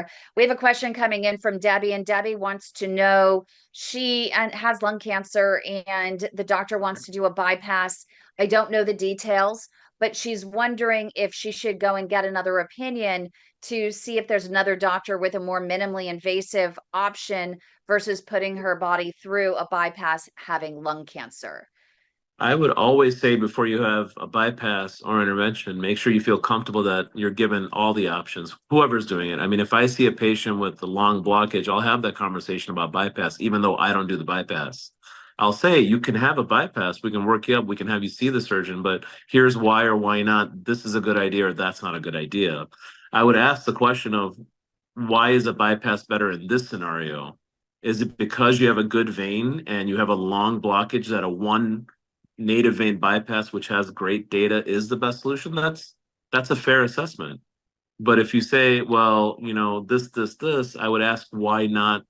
here. We have a question coming in from Debbie, and Debbie wants to know, she has lung cancer and the doctor wants to do a bypass. I don't know the details, but she's wondering if she should go and get another opinion to see if there's another doctor with a more minimally invasive option versus putting her body through a bypass having lung cancer. I would always say before you have a bypass or intervention, make sure you feel comfortable that you're given all the options, whoever's doing it. I mean, if I see a patient with a long blockage, I'll have that conversation about bypass, even though I don't do the bypass. I'll say, you can have a bypass, we can work you up, we can have you see the surgeon, but here's why or why not. This is a good idea or that's not a good idea. I would ask the question of, why is a bypass better in this scenario? Is it because you have a good vein and you have a long blockage that a one native vein bypass, which has great data, is the best solution? That's a fair assessment. But if you say, well, this, I would ask, why not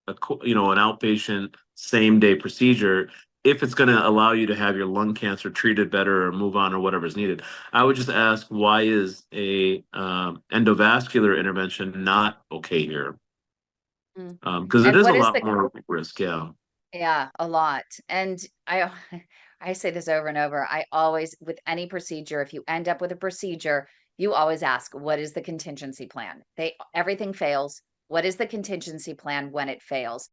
an outpatient same day procedure if it's going to allow you to have your lung cancer treated better or move on or whatever is needed. I would just ask, why is a endovascular intervention not okay here? Because it And is a what is lot the more risk. Yeah. Yeah, a lot. And I I say this over and over. I always, with any procedure, if you end up with a procedure, you always ask, what is the contingency plan? Everything fails. What is the contingency plan when it fails?